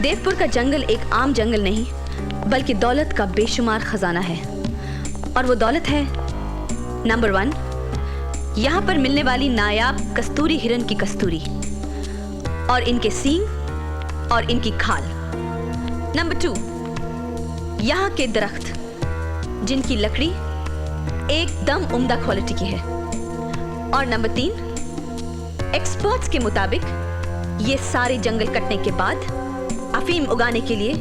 देवपुर का जंगल एक आम जंगल नहीं, बल्कि दौलत का बेशुमार खजाना है। और वो दौलत है नंबर 1, यहाँ पर मिलने वाली नायाब कस्तूरी हिरन की कस्तूरी और इनके सींग और इनकी खाल। नंबर 2, यहाँ के दरख्त जिनकी लकड़ी एकदम उम्दा क्वालिटी की है। और नंबर 3, एक्सपर्ट्स के मुताबिक ये सारे जंगल कटने के बाद अफीम उगाने के लिए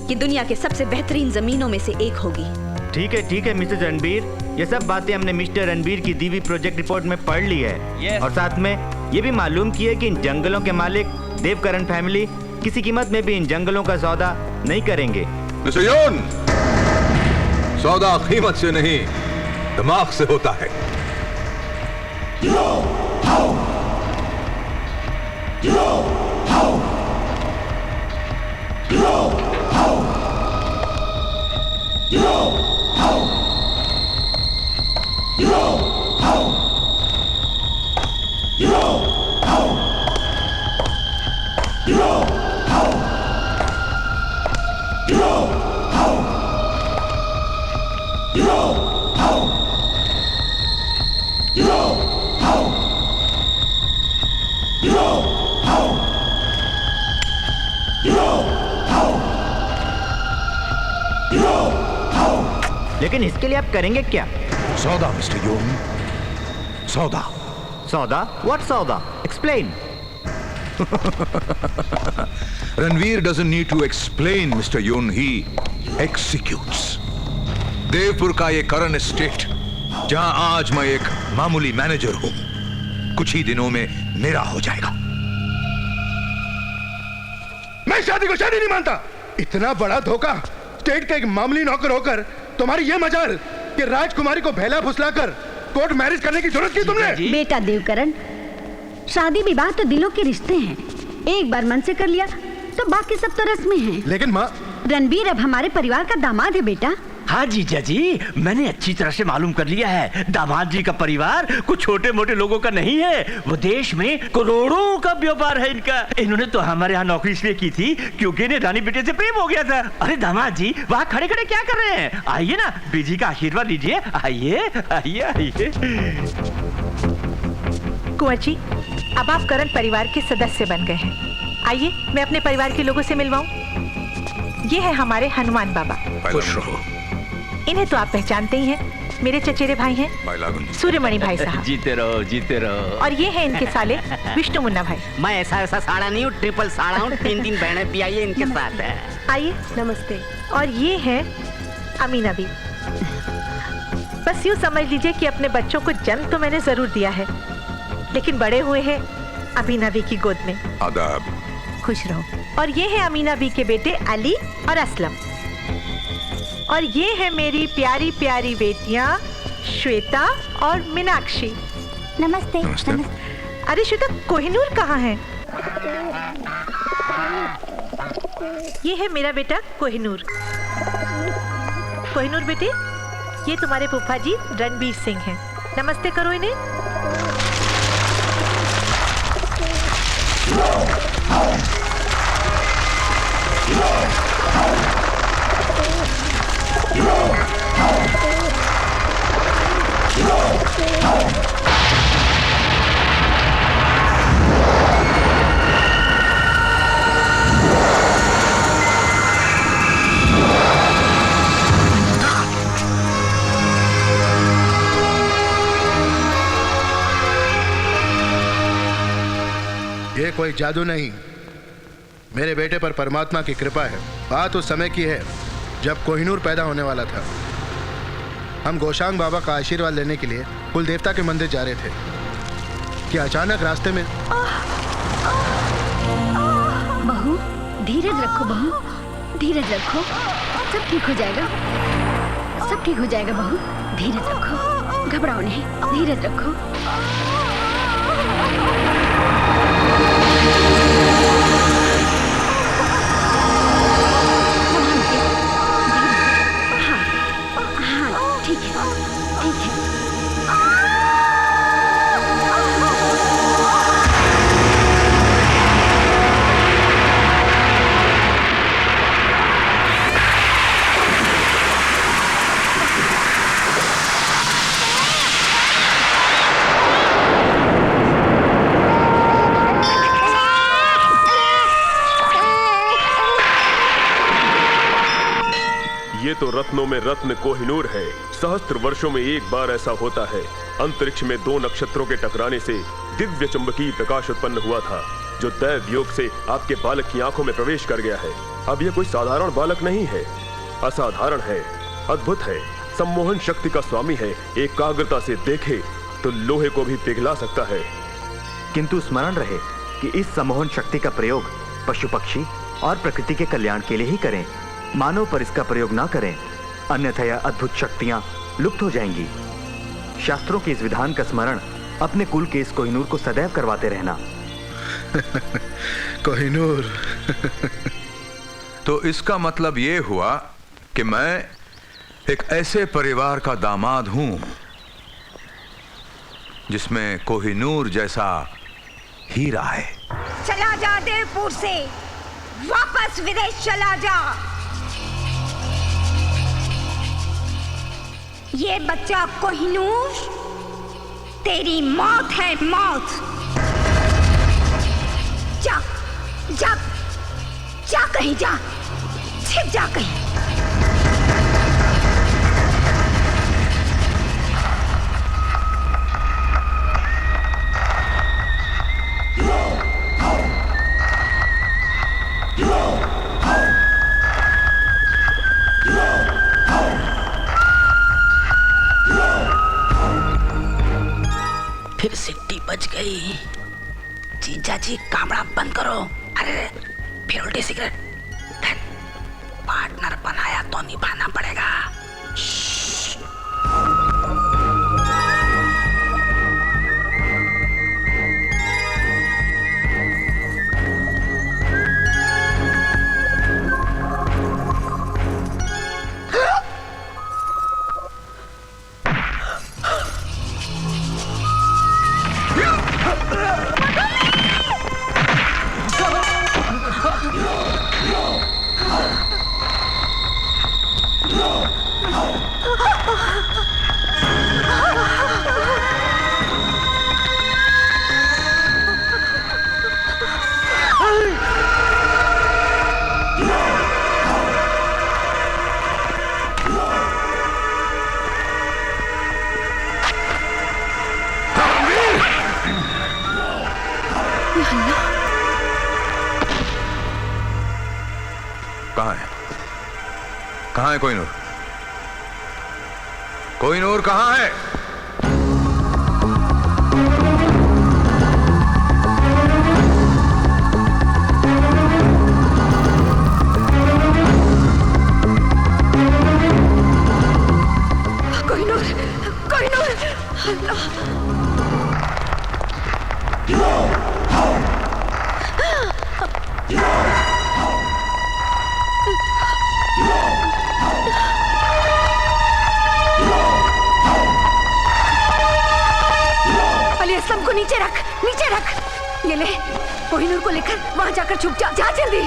ये दुनिया के सबसे बेहतरीन जमीनों में से एक होगी। ठीक है मिस्टर रणबीर, ये सब बातें हमने मिस्टर रणबीर की दी हुई प्रोजेक्ट रिपोर्ट में पढ़ ली है। और साथ में ये भी मालूम किया कि इन जंगलों के मालिक देवकरण फैमिली किसी कीमत में भी इन जंगलों का सौदा नहीं करेंगे। मिस्टर योन, सौदा कीमत से नहीं दिमाग से होता है। लेकिन इसके लिए आप करेंगे क्या? सौदा मिस्टर योन, सौदा। सौदा? व्हाट सौदा? Explain. Ranveer doesn't need to explain, Mr. Yoon. He executes. Devpur का ये करण एस्टेट, जहां आज मैं एक मामूली मैनेजर हूं, कुछ ही दिनों में मेरा हो जाएगा। मैं शादी को शादी नहीं मानता। इतना बड़ा धोखा, स्टेट का एक मामूली नौकर होकर तुम्हारी ये मजाल कि राजकुमारी को भेला फुसलाकर कोर्ट मैरिज करने की जरूरत की तुमने? बेटा देवकरण, शादी विवाह तो दिलों के रिश्ते हैं। एक बार मन से कर लिया तो बाकी सब तो रस्में हैं। लेकिन माँ, रणबीर अब हमारे परिवार का दामाद है बेटा। हाँ जीजा जी, मैंने अच्छी तरह से मालूम कर लिया है। दामाद जी का परिवार कुछ छोटे मोटे लोगों का नहीं है। वो देश में करोड़ों का व्यापार है इनका। इन्होंने तो हमारे यहाँ नौकरी इसलिए की थी क्योंकि इन्हें रानी बेटे से प्रेम हो गया था। अरे दामाद जी, वहाँ खड़े खड़े क्या कर रहे हैं? आइए ना, बीजी का आशीर्वाद लीजिए। आइए आइए आइए। कुंवर जी, अब आप करण परिवार के सदस्य बन गए हैं। आइए मैं अपने परिवार के लोगों से मिलवाऊं। ये है हमारे हनुमान बाबा। खुश रहो। इन्हें तो आप पहचानते ही हैं, मेरे चचेरे भाई हैं सूर्यमणि भाई साहब। जीते रहो जीते रहो। और ये है इनके साले विष्णु मुन्ना भाई। मैं ऐसा साड़ा नहीं हूँ, ट्रिपल साड़ा हूँ। 3 बहनें भी आई इनके साथ है। आइए, नमस्ते। और ये है अमीना भी। बस यूँ समझ लीजिए कि अपने बच्चों को जन्म तो मैंने जरूर दिया है, लेकिन बड़े हुए हैं अमीना बी की गोद में। आदाब। खुश रहो। और ये है अमीना बी के बेटे अली और असलम। और ये है मेरी प्यारी प्यारी बेटियां श्वेता और मीनाक्षी। नमस्ते। नमस्ते। अरे श्वेता, कोहिनूर कहाँ है? ये है मेरा बेटा कोहिनूर। कोहिनूर बेटे, ये तुम्हारे फूफा जी रणबीर सिंह हैं। नमस्ते करो इन्हें। ये कोई जादू नहीं, मेरे बेटे पर परमात्मा की कृपा है। बात उस समय की है जब कोहिनूर पैदा होने वाला था। हम गोशांग बाबा का आशीर्वाद लेने के लिए कुल देवता के मंदिर जा रहे थे कि अचानक रास्ते में। बहू, धीरज रखो बहू, धीरज रखो, सब ठीक हो जाएगा, सब ठीक हो जाएगा बहू, धीरज रखो, घबराओ नहीं, धीरज रखो। ठीक है, ठीक है। तो रत्नों में रत्न कोहिनूर है। सहस्त्र वर्षों में एक बार ऐसा होता है। अंतरिक्ष में दो नक्षत्रों के टकराने से दिव्य चुंबकीय प्रकाश उत्पन्न हुआ था, जो दैव योग से आपके बालक की आंखों में प्रवेश कर गया है। अब यह कोई साधारण बालक नहीं है, असाधारण है, अद्भुत है, सम्मोहन शक्ति का स्वामी है। एकाग्रता से देखे तो लोहे को भी पिघला सकता है। किंतु स्मरण रहे कि इस सम्मोहन शक्ति का प्रयोग पशु पक्षी और प्रकृति के कल्याण के लिए ही करें। मानव पर इसका प्रयोग ना करें, अन्यथा यह अद्भुत शक्तियां लुप्त हो जाएंगी। शास्त्रों के इस विधान का स्मरण अपने कुल के इस कोहिनूर को सदैव करवाते रहना। कोहिनूर। तो इसका मतलब यह हुआ कि मैं एक ऐसे परिवार का दामाद हूं जिसमें कोहिनूर जैसा हीरा है। चला जा देवपुर से, वापस विदेश चला जा। ये बच्चा कोहिनूर तेरी मौत है, मौत। जा जा जा, कहीं जा, छिप जा कहीं। फिर सिट्टी बज गई। जीजा जी कामड़ा बंद करो। अरे फिर उल्टी सिगरेट। पार्टनर बनाया तो निभाना पड़ेगा। कहाँ है कोहिनूर? कोहिनूर कहाँ है? कोहिनूर, कोहिनूर, असलम को नीचे रख, नीचे रख। ये ले, कोहिनूर को लेकर वहां जाकर छुप जा, जा जल्दी।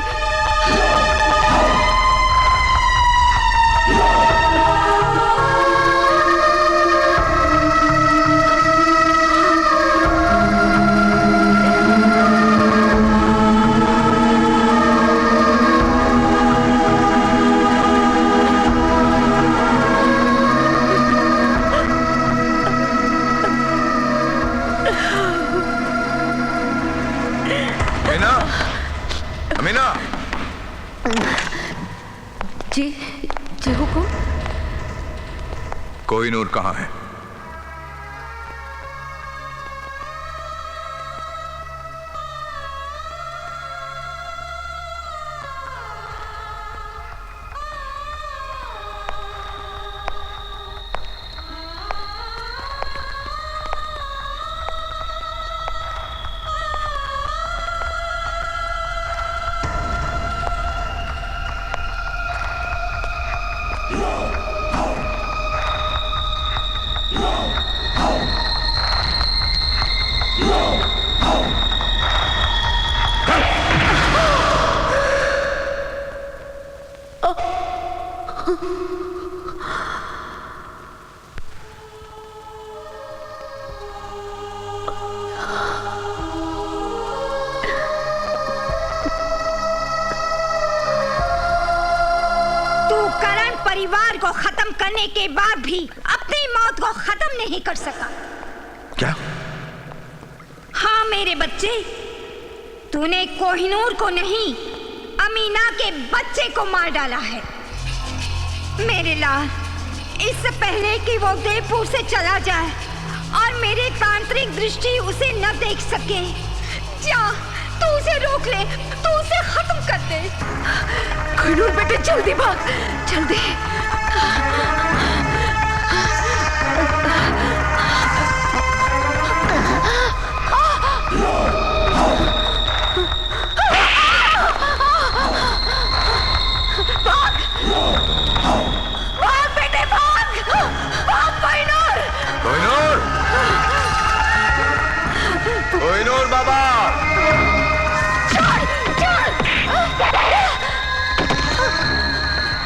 जी हुकुम। कोहिनूर कहाँ है? परिवार को खत्म करने के बाद भी अपनी मौत को खत्म नहीं कर सका। क्या? हाँ मेरे बच्चे, तूने कोहिनूर को नहीं, अमीना के बच्चे को मार डाला है। मेरे लाल, इससे पहले कि वो देवपुर से चला जाए और मेरी तांत्रिक दृष्टि उसे न देख सके, जा तू उसे रोक ले, तू उसे खत्म कर दे। कोहिनूर बेटे जल्दी भाग, जल्दी। भाग, भाग बेटे भाग, भाग कोहिनूर। कोहिनूर, कोहिनूर बाबा।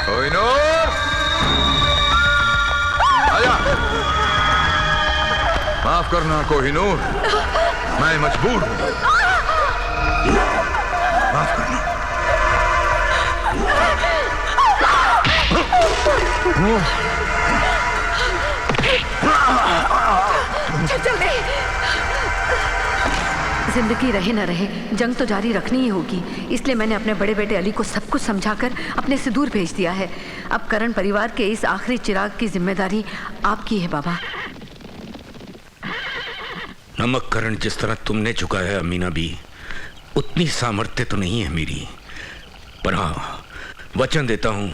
कोहिनूर, आजा। माफ करना कोहिनूर, मैं मजबूर हूं। माफ करना। जल्दी। जिंदगी रहे न रहे, जंग तो जारी रखनी ही होगी। इसलिए मैंने अपने बड़े बेटे अली को सब कुछ समझाकर अपने से दूर भेज दिया है। अब करण परिवार के इस आखिरी चिराग की जिम्मेदारी आपकी है बाबा। नमक करण जिस तरह तुमने चुका है अमीना भी, उतनी सामर्थ्य तो नहीं है मेरी, पर हाँ वचन देता हूं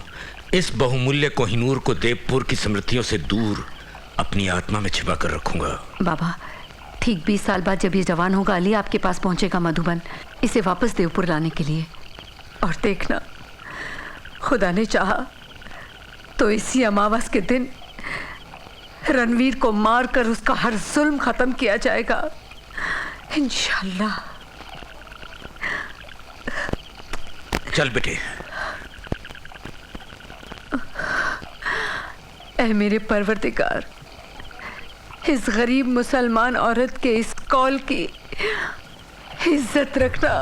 इस बहुमूल्य कोहिनूर को देवपुर की स्मृतियों से दूर अपनी आत्मा में छिपा कर रखूंगा। बाबा, ठीक 20 साल बाद जब ये जवान होगा, अली आपके पास पहुंचेगा मधुबन, इसे वापस देवपुर लाने के लिए। और देखना, खुदा ने चाहा तो इसी अमावस के दिन रणवीर को मारकर उसका हर जुल्म खत्म किया जाएगा, इंशाल्लाह। चल बेटे। ऐ मेरे परवरदिगार, इस गरीब मुसलमान औरत के इस कौल की इज्जत रखना,